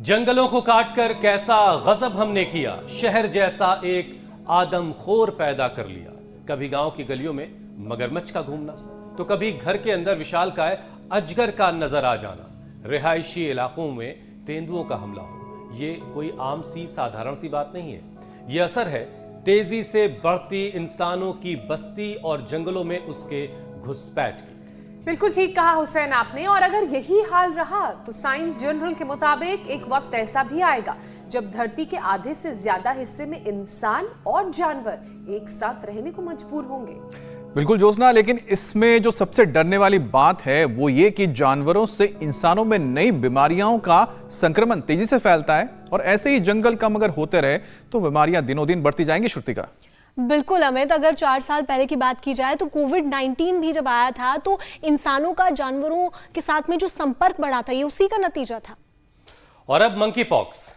जंगलों को काटकर कैसा गजब हमने किया, शहर जैसा एक आदमखोर पैदा कर लिया। कभी गांव की गलियों में मगरमच्छ का घूमना, तो कभी घर के अंदर विशालकाय अजगर का नजर आ जाना। रिहायशी इलाकों में तेंदुओं का हमला हो, ये कोई आम सी साधारण सी बात नहीं है। ये असर है तेजी से बढ़ती इंसानों की बस्ती और जंगलों में उसके घुसपैठ की। बिल्कुल ठीक कहा हुसैन आपने। और अगर यही हाल रहा तो साइंस जर्नल के मुताबिक एक वक्त ऐसा भी आएगा जब धरती के आधे से ज्यादा हिस्से में इंसान और जानवर एक साथ रहने को मजबूर होंगे। बिल्कुल ज्योत्सना, लेकिन इसमें जो सबसे डरने वाली बात है वो ये कि जानवरों से इंसानों में नई बीमारियों का संक्रमण तेजी से फैलता है और ऐसे ही जंगल कम अगर होते रहे तो बीमारियां दिनों दिन बढ़ती जाएंगी। श्रुतिका। बिल्कुल अमित, अगर 4 साल पहले की बात की जाए तो कोविड-19 भी जब आया था तो इंसानों का जानवरों के साथ में जो संपर्क बढ़ा था ये उसी का नतीजा था। और अब मंकी पॉक्स,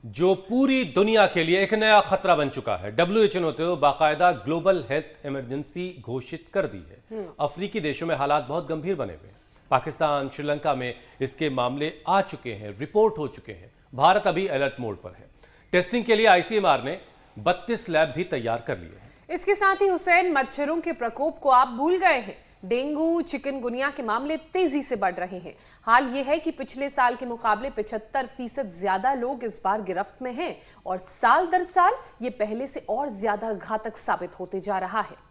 जो पूरी दुनिया के लिए एक नया खतरा बन चुका है। WHO ने तो बाकायदा ग्लोबल हेल्थ इमरजेंसी घोषित कर दी है। अफ्रीकी देशों में हालात बहुत गंभीर बने हुए हैं। पाकिस्तान, श्रीलंका में इसके मामले आ चुके हैं, रिपोर्ट हो चुके हैं। भारत अभी अलर्ट मोड पर है। टेस्टिंग के लिए ICMR ने 32 लैब भी तैयार कर लिए हैं। इसके साथ ही हुसैन, मच्छरों के प्रकोप को आप भूल गए हैं। डेंगू, चिकनगुनिया के मामले तेजी से बढ़ रहे हैं। हाल यह है कि पिछले साल के मुकाबले 75% ज्यादा लोग इस बार गिरफ्त में हैं और साल दर साल ये पहले से और ज्यादा घातक साबित होते जा रहा है।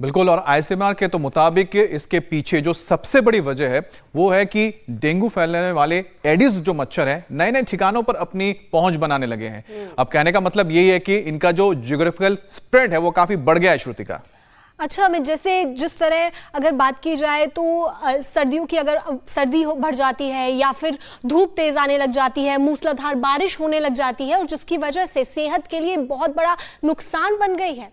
बिल्कुल, और ICMR के तो मुताबिक इसके पीछे जो सबसे बड़ी वजह है वो है कि डेंगू फैलाने वाले एडिस जो मच्छर हैं नए नए ठिकानों पर अपनी पहुंच बनाने लगे हैं। अब कहने का मतलब यही है कि इनका जो ज्योग्राफिकल स्प्रेड है वो काफी बढ़ गया है। श्रुतिका। अच्छा अमित, जैसे जिस तरह अगर बात की जाए तो सर्दियों की अगर सर्दी बढ़ जाती है या फिर धूप तेज आने लग जाती है, मूसलाधार बारिश होने लग जाती है और जिसकी वजह से सेहत के लिए बहुत बड़ा नुकसान बन गई है।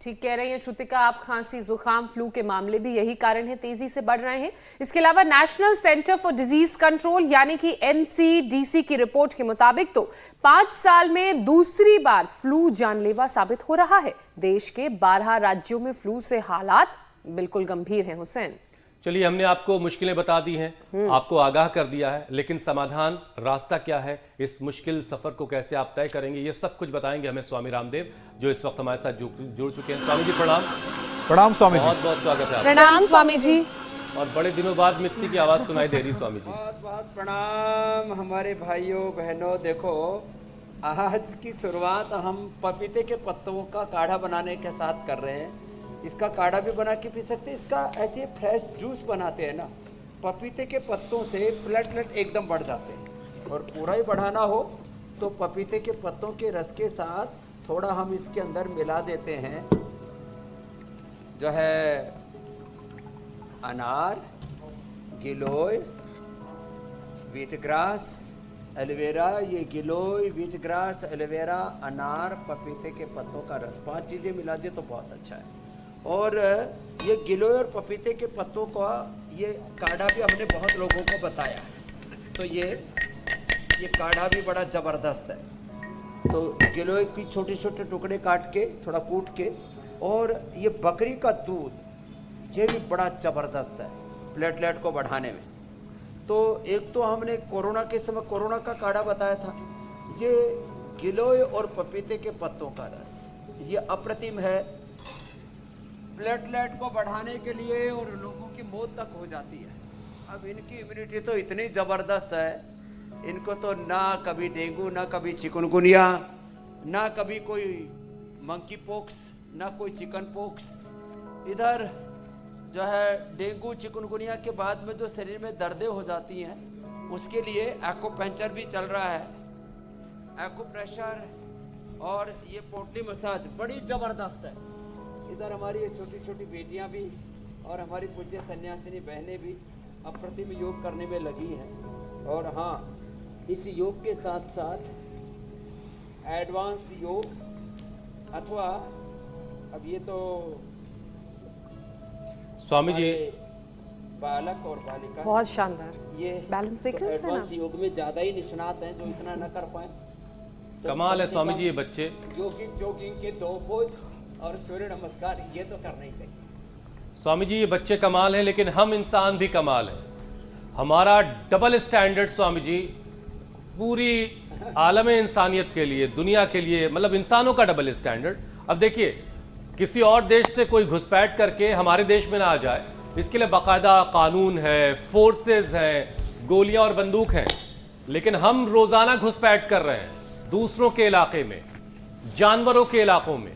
ठीक कह रही हैं श्रुतिका आप। खांसी, जुकाम, फ्लू के मामले भी यही कारण है तेजी से बढ़ रहे हैं। इसके अलावा national centre for disease control यानी कि NCDC की रिपोर्ट के मुताबिक तो 5 साल में दूसरी बार फ्लू जानलेवा साबित हो रहा है। देश के 12 राज्यों में फ्लू से हालात बिल्कुल गंभीर हैं। हुसैन, चलिए, हमने आपको मुश्किलें बता दी हैं, आपको आगाह कर दिया है, लेकिन समाधान, रास्ता क्या है, इस मुश्किल सफर को कैसे आप तय करेंगे, ये सब कुछ बताएंगे हमें स्वामी रामदेव, जो इस वक्त हमारे साथ जुड़ चुके हैं। स्वामी जी प्रणाम। प्रणाम स्वामी जी। बहुत बहुत स्वागत है। प्रणाम स्वामी जी। और बड़े दिनों बाद मिक्सी की आवाज सुनाई दे रही स्वामी जी। बहुत बहुत प्रणाम हमारे भाइयों बहनों। देखो, आज की शुरुआत हम पपीते के पत्तों का काढ़ा बनाने के साथ कर रहे हैं। इसका काढ़ा भी बना के पी सकते हैं, इसका ऐसे फ्रेश जूस बनाते हैं ना। पपीते के पत्तों से प्लेटलेट एकदम बढ़ जाते हैं और पूरा ही बढ़ाना हो तो पपीते के पत्तों के रस के साथ थोड़ा हम इसके अंदर मिला देते हैं जो है अनार, गिलोय, व्हीटग्रास, एलोवेरा। ये गिलोय, व्हीटग्रास, एलोवेरा, अनार, पपीते के पत्तों का रस, 5 चीज़ें मिला दिए तो बहुत अच्छा है। और ये गिलोय और पपीते के पत्तों का ये काढ़ा भी हमने बहुत लोगों को बताया, तो ये काढ़ा भी बड़ा ज़बरदस्त है। तो गिलोय की छोटे छोटे टुकड़े काट के थोड़ा कूट के, और ये बकरी का दूध ये भी बड़ा ज़बरदस्त है प्लेटलेट को बढ़ाने में। तो एक तो हमने कोरोना के समय कोरोना का काढ़ा बताया था, ये गिलोय और पपीते के पत्तों का रस ये अप्रतिम है प्लेटलेट को बढ़ाने के लिए, और लोगों की मौत तक हो जाती है। अब इनकी इम्यूनिटी तो इतनी ज़बरदस्त है, इनको तो ना कभी डेंगू, ना कभी चिकनगुनिया, ना कभी कोई मंकी पॉक्स, ना कोई चिकन पॉक्स। इधर जो है डेंगू चिकनगुनिया के बाद में जो शरीर में दर्दें हो जाती हैं उसके लिए एक्यूपंक्चर भी चल रहा है, एक्यूप्रेशर, और ये पोटली मसाज बड़ी ज़बरदस्त है। इधर हमारी ये छोटी छोटी बेटियां भी और हमारी पूज्य सन्यासिनी बहनें भी अप्रतिम योग करने में लगी हैं। और हाँ, इस योग के साथ साथ एडवांस योग अथवा अब ये तो स्वामी जी बालक और बालिका बहुत शानदार ये बैलेंस देख रहे हैं। एडवांस योग में ज़्यादा ही निष्णात हैं जो इतना न कर पाए। तो कमाल है स्वामी जी, ये बच्चे जोगिंग के 2 पोज और सूर्य नमस्कार ये तो करना ही चाहिए। स्वामी जी, ये बच्चे कमाल हैं, लेकिन हम इंसान भी कमाल हैं। हमारा डबल स्टैंडर्ड स्वामी जी पूरी आलम इंसानियत के लिए, दुनिया के लिए, मतलब इंसानों का डबल स्टैंडर्ड। अब देखिए, किसी और देश से कोई घुसपैठ करके हमारे देश में ना आ जाए, इसके लिए बाकायदा कानून है, फोर्सेस हैं, गोलियां और बंदूक हैं। लेकिन हम रोजाना घुसपैठ कर रहे हैं दूसरों के इलाके में, जानवरों के इलाकों में।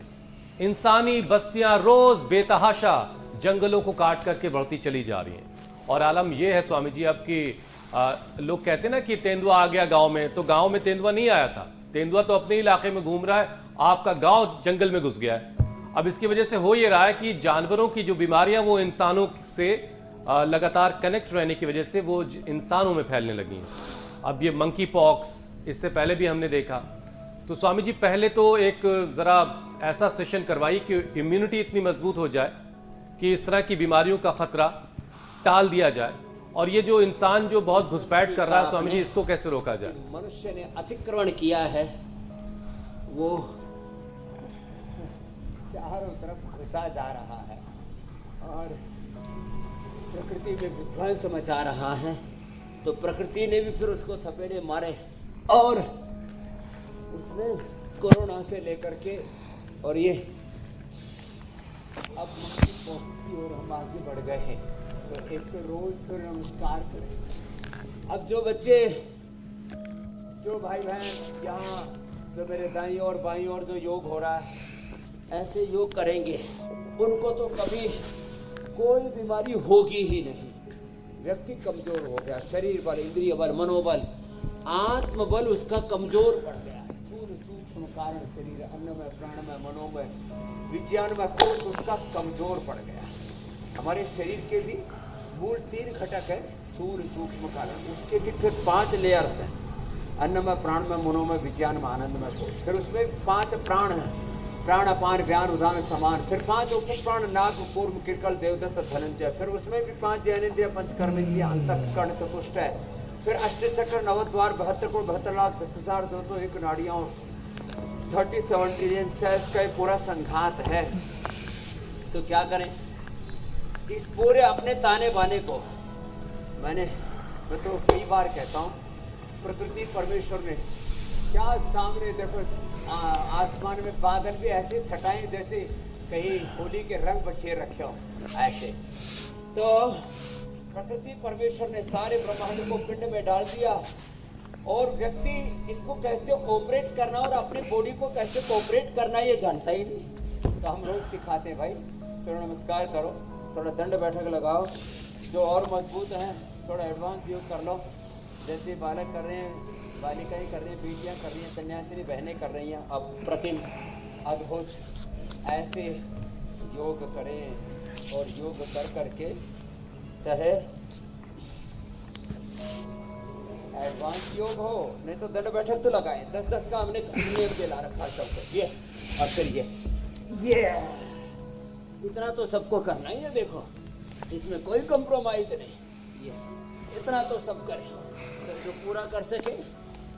इंसानी बस्तियां रोज बेतहाशा जंगलों को काट करके बढ़ती चली जा रही हैं। और आलम यह है स्वामी जी, अब कि लोग कहते हैं ना कि तेंदुआ आ गया गांव में, तो गांव में तेंदुआ नहीं आया था। तेंदुआ तो अपने इलाके में घूम रहा है, आपका गांव जंगल में घुस गया है। अब इसकी वजह से हो ये रहा है कि जानवरों की जो बीमारियां वो इंसानों से लगातार कनेक्ट रहने की वजह से वो इंसानों में फैलने लगी हैं। अब ये मंकी पॉक्स इससे पहले भी हमने देखा। तो स्वामी जी, पहले तो एक ज़रा ऐसा सेशन करवाइए कि इम्यूनिटी इतनी मजबूत हो जाए कि इस तरह की बीमारियों का खतरा टाल दिया जाए। और ये जो इंसान जो बहुत घुसपैठ कर रहा है स्वामी जी, इसको कैसे रोका जाए? मनुष्य ने अतिक्रमण किया है, वो चारों तरफ घुसा जा रहा है और प्रकृति में विध्वंस मचा रहा है। तो प्रकृति ने भी फिर उसको थपेड़े मारे और उसने कोरोना से लेकर के और ये अब मंकी पॉक्स की ओर हम आगे बढ़ गए हैं। तो एक तो रोज सूर्य नमस्कार करें। अब जो बच्चे, जो भाई बहन यहाँ, जो मेरे दाईं और बाईं और जो योग हो रहा है, ऐसे योग करेंगे, उनको तो कभी कोई बीमारी होगी ही नहीं। व्यक्ति कमजोर हो गया, शरीर बल, इंद्रिय बल, मनोबल, आत्मबल उसका कमजोर पड़ गया। स्थूल सूक्ष्म कारण शरीर, अन्नमय, प्राणमय, मनोमय, विज्ञानमय कोष उसका कमजोर पड़ गया। हमारे शरीर के भी मूल 3 घटक है, स्थूल सूक्ष्म कारण, उसके भी फिर 5 लेयर्स हैं, अन्नमय, प्राणमय, मनोमय, विज्ञानमय, आनंदमय कोष। फिर उसमें 5 प्राण हैं, प्राण, अपान, व्यान, उदान, समान। फिर 5 उप प्राण, नाग, कूर्म, किरकल, देवदत्त, धनंजय। फिर उसमें भी 5 ज्ञानेन्द्रिय, पंचकर्मेंद्रिय, अंतःकरण, चतुष्ट है। फिर अष्टचक्र, नवद्वार, 72 करोड़ 72 लाख 10,201 नाड़ियाँ, 37 ट्रिलियन सेल्स का पूरा संघात है। तो क्या करें इस पूरे अपने ताने बाने को? मैं तो कई बार कहता हूँ, प्रकृति परमेश्वर ने क्या सामने देखो, आसमान में बादल भी ऐसे छटाएं जैसे कहीं होली के रंग बखेर रखे हो ऐसे। तो प्रकृति परमेश्वर ने सारे ब्रह्मांड को पिंड में डाल दिया और व्यक्ति इसको कैसे ऑपरेट करना और अपनी बॉडी को कैसे कोऑपरेट करना ये जानता ही नहीं। तो हम रोज सिखाते हैं, भाई सूर्य नमस्कार करो, थोड़ा दंड बैठक लगाओ, जो और मजबूत हैं थोड़ा एडवांस योग कर लो, जैसे बालक कर रहे हैं, बालिकाएं कर रही हैं, बेटियां कर रही हैं, सन्यासिनी बहनें कर रही हैं, अप्रतिम अद्भुत ऐसे योग करें। और योग कर करके चाहे एडवांस योग हो, नहीं तो दंड बैठक तो लगाएं। 10-10 का हमने नियम दिला रखा सबको, ये और फिर ये इतना तो सबको करना ही है। देखो इसमें कोई कंप्रोमाइज नहीं, ये इतना तो सब करें, तो जो पूरा कर सके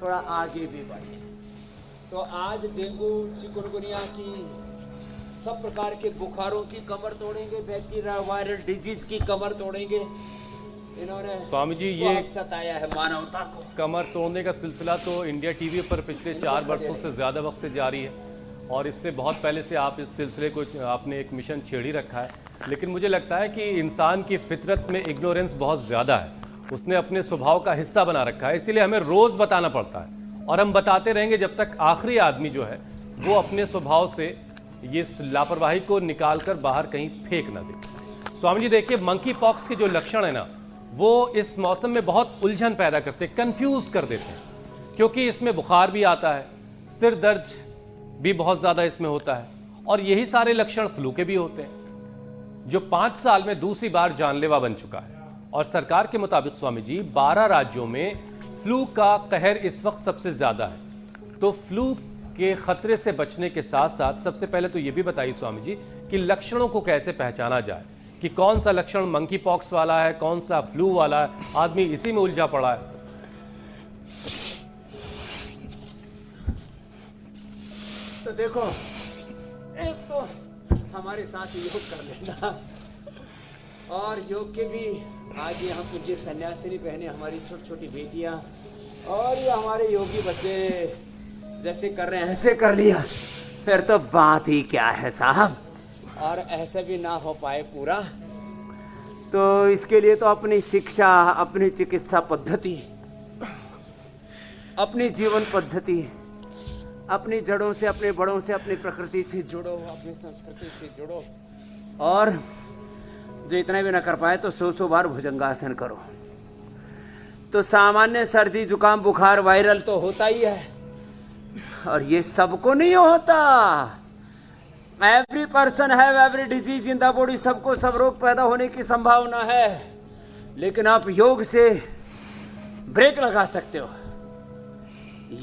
थोड़ा आगे भी बढ़े। तो आज डेंगू, चिकनगुनिया की, सब प्रकार के बुखारों की कमर तोड़ेंगे, बैक्टीरिया वायरल डिजीज की कमर तोड़ेंगे। इन्होंने स्वामी जी ये सताया है मानवता को। कमर तोड़ने का सिलसिला तो इंडिया टीवी पर पिछले 4 वर्षों से ज़्यादा वक्त से जारी है और इससे बहुत पहले से आप इस सिलसिले को आपने एक मिशन छेड़ ही रखा है। लेकिन मुझे लगता है कि इंसान की फितरत में इग्नोरेंस बहुत ज़्यादा है, उसने अपने स्वभाव का हिस्सा बना रखा है, इसीलिए हमें रोज़ बताना पड़ता है और हम बताते रहेंगे जब तक आखिरी आदमी जो है वो अपने स्वभाव से ये लापरवाही को निकाल कर बाहर कहीं फेंक ना दे। स्वामी जी देखिए, मंकी पॉक्स के जो लक्षण है ना, वो इस मौसम में बहुत उलझन पैदा करते, कंफ्यूज कर देते हैं, क्योंकि इसमें बुखार भी आता है, सिर दर्द भी बहुत ज़्यादा इसमें होता है और यही सारे लक्षण फ्लू के भी होते हैं, जो 5 साल में दूसरी बार जानलेवा बन चुका है। और सरकार के मुताबिक स्वामी जी 12 राज्यों में फ्लू का कहर इस वक्त सबसे ज़्यादा है। तो फ्लू के खतरे से बचने के साथ साथ सबसे पहले तो ये भी बताइए स्वामी जी कि लक्षणों को कैसे पहचाना जाए, कि कौन सा लक्षण मंकी पॉक्स वाला है, कौन सा फ्लू वाला है। आदमी इसी में उलझा पड़ा है। तो देखो, एक तो हमारे साथ योग कर लेना और योग के भी आज यहाँ पूज्य सन्यासिनी बहनें, हमारी छोटी छोटी बेटियाँ और ये हमारे योगी बच्चे जैसे कर रहे हैं ऐसे कर लिया, फिर तो बात ही क्या है साहब। और ऐसा भी ना हो पाए पूरा, तो इसके लिए तो अपनी शिक्षा, अपनी चिकित्सा पद्धति, अपनी जीवन पद्धति, अपनी जड़ों से, अपने बड़ों से, अपनी प्रकृति से जुड़ो, अपनी संस्कृति से जुड़ो। और जो इतना भी ना कर पाए तो 100 बार भुजंगासन करो। तो सामान्य सर्दी जुकाम बुखार वायरल तो होता ही है, और ये सबको नहीं होता। Every person have every disease in the body, सबको सब रोग पैदा होने की संभावना है, लेकिन आप योग से ब्रेक लगा सकते हो।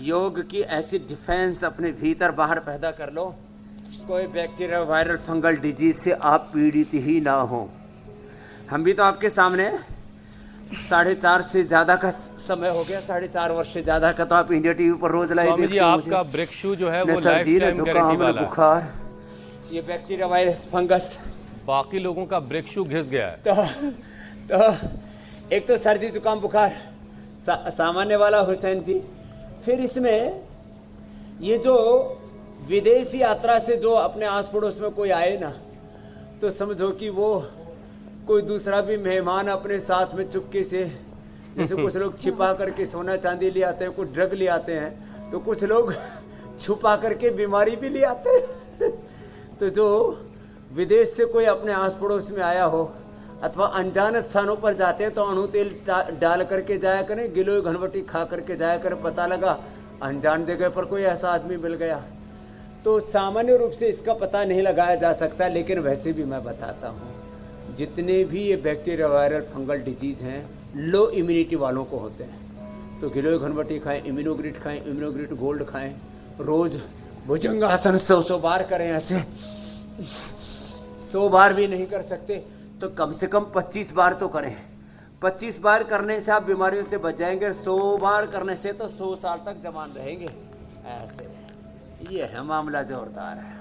योग की ऐसी डिफेंस अपने भीतर बाहर पैदा कर लो, कोई बैक्टीरिया वायरल फंगल डिजीज से आप पीड़ित ही ना हो। हम भी तो आपके सामने 4.5 से ज्यादा का समय हो गया, 4.5 वर्ष से ज्यादा का, तो आप इंडिया टीवी पर रोज लाइव देखते जी, हो। आपका ब्रेक शू जो है वो लाइफ सर्दी, टाइम गारंटी वाला है। बुखार, ये बैक्टीरिया वायरस फंगस, बाकी लोगों का ब्रेक शू घिस गया है। तो एक तो सर्दी जुकाम बुखार सामान्य वाला हुसैन जी, फिर इसमें ये जो विदेशी यात्रा से जो अपने आस पड़ोस में कोई आए ना, तो समझो कि वो कोई दूसरा भी मेहमान अपने साथ में चुपके से, जैसे कुछ लोग छिपा करके सोना चांदी ले आते हैं, कुछ ड्रग ले आते हैं, तो कुछ लोग छुपा करके बीमारी भी ले आते हैं। तो जो विदेश से कोई अपने आस पड़ोस में आया हो अथवा अनजान स्थानों पर जाते हैं, तो अणु तेल डाल करके जाया करें, गिलोय घनवटी खा करके जाया करें। पता लगा अनजान जगह पर कोई ऐसा आदमी मिल गया, तो सामान्य रूप से इसका पता नहीं लगाया जा सकता, लेकिन वैसे भी मैं बताता हूँ, जितने भी ये बैक्टीरिया वायरल फंगल डिजीज हैं, लो इम्यूनिटी वालों को होते हैं। तो गिलोय घनवटी खाएं, इम्यूनोग्रिड खाएं, इम्यूनोग्रिड गोल्ड खाएं, रोज भुजंगासन 100 बार करें। ऐसे 100 बार भी नहीं कर सकते तो कम से कम 25 बार तो करें। 25 बार करने से आप बीमारियों से बच जाएंगे, 100 बार करने से तो 100 साल तक जवान रहेंगे। ऐसे ये है मामला, जोरदार है।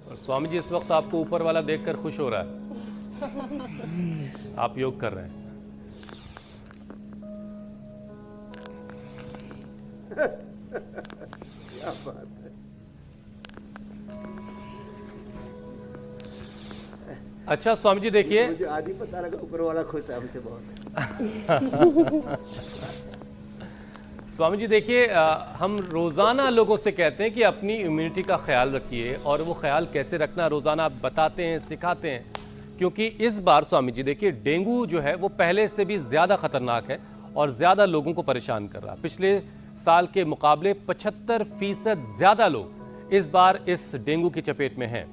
और स्वामी जी इस वक्त आपको ऊपर वाला देखकर खुश हो रहा है, आप योग कर रहे हैं। क्या बात है। अच्छा स्वामी जी देखिए, मुझे आज ही पता लगा ऊपर वाला खुश है हमसे बहुत। स्वामी जी देखिए, हम रोज़ाना लोगों से कहते हैं कि अपनी इम्यूनिटी का ख्याल रखिए, और वो ख्याल कैसे रखना रोज़ाना आप बताते हैं, सिखाते हैं। क्योंकि इस बार स्वामी जी देखिए, डेंगू जो है वो पहले से भी ज़्यादा ख़तरनाक है और ज़्यादा लोगों को परेशान कर रहा है। पिछले साल के मुकाबले 75% ज़्यादा लोग इस बार इस डेंगू की चपेट में हैं,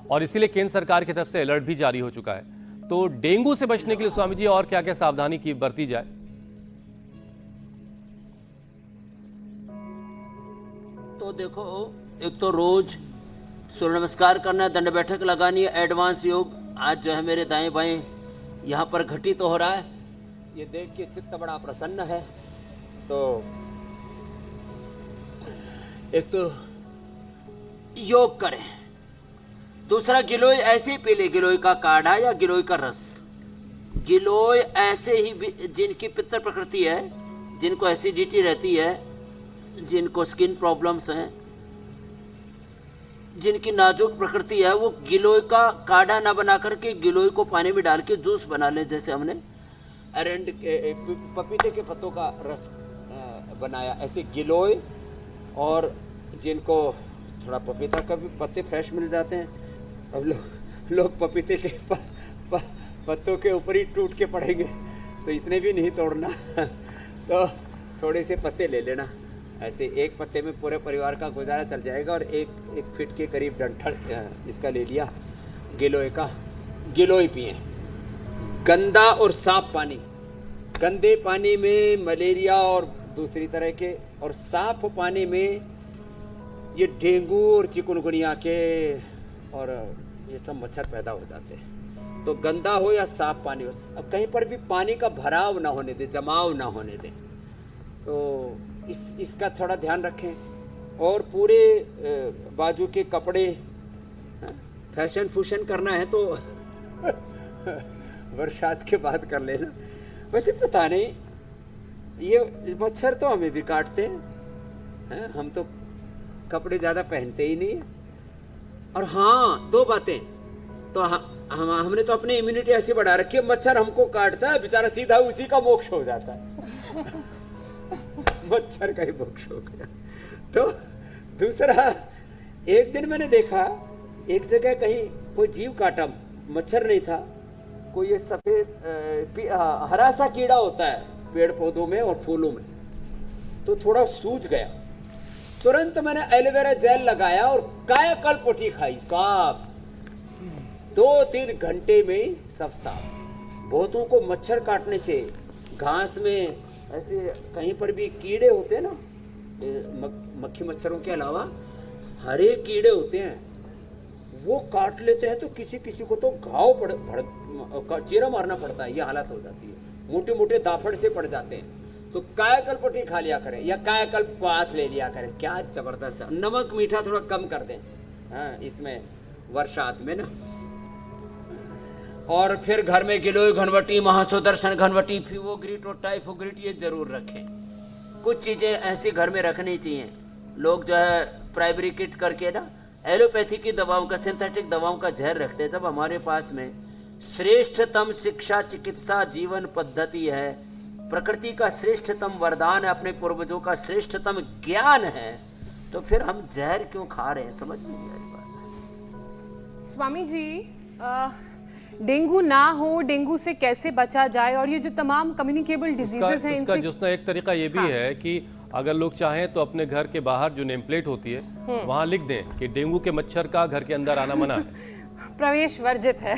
और इसीलिए केंद्र सरकार की तरफ से अलर्ट भी जारी हो चुका है। तो डेंगू से बचने के लिए स्वामी जी और क्या क्या सावधानी की बरती जाए? तो देखो, एक तो रोज सूर्य नमस्कार करना, दंड बैठक लगानी है, एडवांस योग आज जो है मेरे दाएं बाएं यहाँ पर घटित तो हो रहा है, ये देख के चित्त बड़ा प्रसन्न है। तो एक तो योग करें, दूसरा गिलोय ऐसे ही पी ले, गिलोय का काढ़ा या गिलोय का रस। गिलोय ऐसे ही जिनकी पित्त प्रकृति है, जिनको एसिडिटी रहती है, जिनको स्किन प्रॉब्लम्स हैं, जिनकी नाजुक प्रकृति है, वो गिलोय का काढ़ा ना बना करके गिलोय को पानी में डाल के जूस बना लें। जैसे हमने अरंड के पपीते के पत्तों का रस बनाया, ऐसे गिलोय। और जिनको थोड़ा पपीता का भी पत्ते फ्रेश मिल जाते हैं, अब लोग पपीते के पत्तों के ऊपर ही टूट के पड़ेंगे, तो इतने भी नहीं तोड़ना। तो थोड़े से पत्ते ले लेना, ऐसे एक पत्ते में पूरे परिवार का गुजारा चल जाएगा। और एक फीट के करीब डंठल इसका ले लिया गिलोय का, गिलोय पिए। गंदा और साफ पानी, गंदे पानी में मलेरिया और दूसरी तरह के, और साफ पानी में ये डेंगू और चिकुनगुनिया के और ये सब मच्छर पैदा हो जाते हैं। तो गंदा हो या साफ पानी हो, कहीं पर भी पानी का भराव ना होने दे, जमाव ना होने दे। तो इसका थोड़ा ध्यान रखें। और पूरे बाजू के कपड़े, फैशन फूशन करना है तो बरसात के बाद कर लेना। वैसे पता नहीं, ये मच्छर तो हमें भी काटते हैं, हम तो कपड़े ज़्यादा पहनते ही नहीं। और हाँ, दो बातें तो हमने तो अपनी इम्यूनिटी ऐसी बढ़ा रखी है, मच्छर हमको काटता है बेचारा, सीधा उसी का मोक्ष हो जाता है। मच्छर का ही मोक्ष हो गया। तो दूसरा, एक दिन मैंने देखा एक जगह कहीं कोई जीव काटा, मच्छर नहीं था, कोई ये सफेद हरा सा कीड़ा होता है पेड़ पौधों में और फूलों में, तो थोड़ा सूज गया। तुरंत मैंने एलोवेरा जेल लगाया और कायाकल्प पोटी खाई, साफ 2-3 घंटे में सब साफ। बहुतों को मच्छर काटने से, घास में ऐसे कहीं पर भी कीड़े होते हैं ना, मक्खी मच्छरों के अलावा हरे कीड़े होते हैं, वो काट लेते हैं तो किसी किसी को तो घाव चीरा मारना पड़ता है, ये हालत हो जाती है, मोटे मोटे दाफड़ से पड़ जाते हैं। तो कायाकल्प पोटी खा लिया करें या कायाकल्प पात ले लिया करें, क्या जबरदस्त है। नमक मीठा थोड़ा कम कर दें, हाँ, इसमें वर्षात में ना। और फिर घर में गिलोय घनवटी, महासुदर्शन घनवटी, फीवोग्रिट और टाइफोग्रिट ये जरूर रखें। कुछ चीज़ें ऐसी घर में रखनी चाहिए। लोग जो है प्राइमरी किट करके ना एलोपैथी की दवाओं का, सिंथेटिक दवाओं का जहर रखते हैं, जब हमारे पास में श्रेष्ठतम शिक्षा चिकित्सा जीवन पद्धति है, प्रकृति का श्रेष्ठतम वरदान है, अपने पूर्वजों का श्रेष्ठतम ज्ञान है, तो फिर हम जहर क्यों खा रहे हैं, समझ में नहीं आ रही बात। स्वामी जी, डेंगू ना हो, डेंगू से कैसे बचा जाए, और ये जो तमाम कम्युनिकेबल डिजीजेस हैं इसका इनसे जो एक तरीका ये भी है कि अगर लोग चाहें तो अपने घर के बाहर जो नेम प्लेट होती है वहां लिख दें कि डेंगू के मच्छर का घर के अंदर आना मना है, प्रवेश वर्जित है।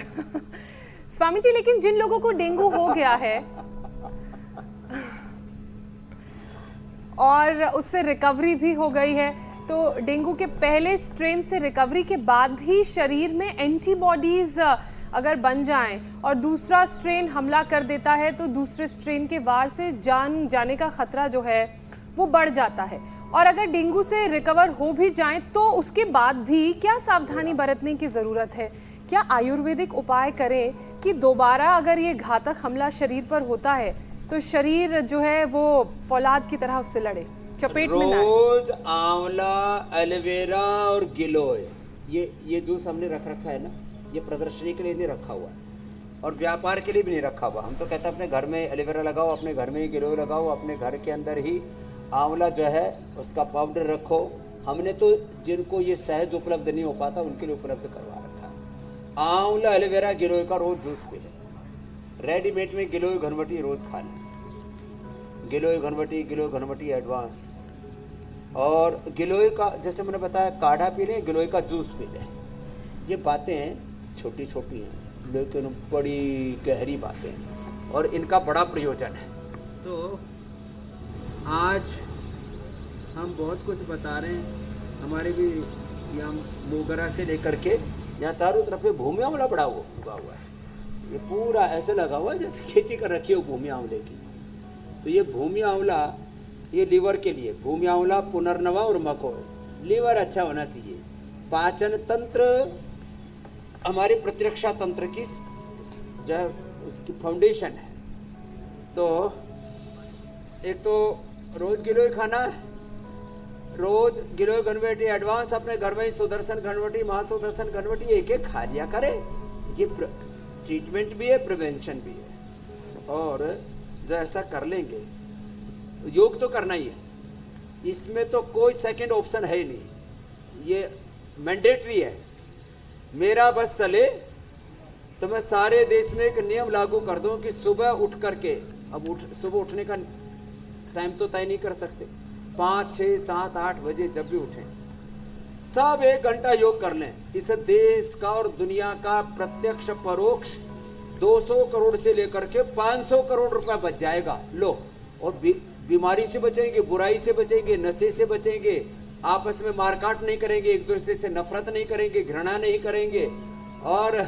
स्वामी जी, लेकिन जिन लोगों को डेंगू हो गया है और उससे रिकवरी भी हो गई है, तो डेंगू के पहले स्ट्रेन से रिकवरी के बाद भी शरीर में एंटीबॉडीज अगर बन जाएं और दूसरा स्ट्रेन हमला कर देता है, तो दूसरे स्ट्रेन के वार से जान जाने का खतरा जो है वो बढ़ जाता है। और अगर डेंगू से रिकवर हो भी जाएं तो उसके बाद भी क्या सावधानी बरतने की ज़रूरत है? क्या आयुर्वेदिक उपाय करें कि दोबारा अगर ये घातक हमला शरीर पर होता है तो शरीर जो है वो फौलाद की तरह उससे लड़े, चपेट में ना आए? रोज आंवला, एलोवेरा और गिलोय, ये जूस हमने रख रखा है ना, ये प्रदर्शनी के लिए नहीं रखा हुआ है और व्यापार के लिए भी नहीं रखा हुआ। हम तो कहते हैं अपने घर में एलोवेरा लगाओ, अपने घर में ही गिलोय लगाओ, अपने घर के अंदर ही आंवला जो है उसका पाउडर रखो। हमने तो जिनको ये सहज उपलब्ध नहीं हो पाता उनके लिए उपलब्ध करवा रखा है। आंवला, एलोवेरा, गिलोय का रोज जूस पी लें। रेडीमेड में गिलोय घनवटी रोज खा लें, गिलोय घनवटी एडवांस। और गिलोय का जैसे मैंने बताया काढ़ा पी लें, गिलोय का जूस पी लें। ये बातें छोटी छोटी हैं लेकिन बड़ी गहरी बातें हैं और इनका बड़ा प्रयोजन है। तो आज हम बहुत कुछ बता रहे हैं, हमारे भी यहाँ मोगरा से लेकर के यहाँ चारों तरफ ये भूमि आंवला बड़ा उगा हुआ है। ये पूरा ऐसे लगा हुआ है जैसे खेती कर रखी हो भूमि आंवले की। तो ये भूमि आंवला ये लीवर के लिए, भूमि आंवला पुनर्नवा और मकोड़, लीवर अच्छा होना चाहिए। पाचन तंत्र हमारे प्रतिरक्षा तंत्र की जो है उसकी फाउंडेशन है। तो एक तो रोज गिलोय खाना है, रोज गिलोय घनवटी एडवांस अपने घर में ही सुदर्शन घनवटी, महासुदर्शन घनवटी एक एक खा लिया करें। ये ट्रीटमेंट भी है, प्रिवेंशन भी है। और जो ऐसा कर लेंगे, योग तो करना ही है, इसमें तो कोई सेकंड ऑप्शन है ही नहीं, ये मैंडेटरी है। मेरा बस चले तो मैं सारे देश में एक नियम लागू कर दूं कि सुबह उठ करके, सुबह उठने का टाइम तो तय नहीं कर सकते, 5, 6, 7, 8 बजे जब भी उठें, सब 1 घंटा योग कर लें। इस देश का और दुनिया का प्रत्यक्ष परोक्ष 200 करोड़ से लेकर के 500 करोड़ रुपए बच जाएगा। लो, और बीमारी से बचेंगे, बुराई से बचेंगे, नशे से बचेंगे, आपस में मारकाट नहीं करेंगे, एक दूसरे से नफरत नहीं करेंगे, घृणा नहीं करेंगे, और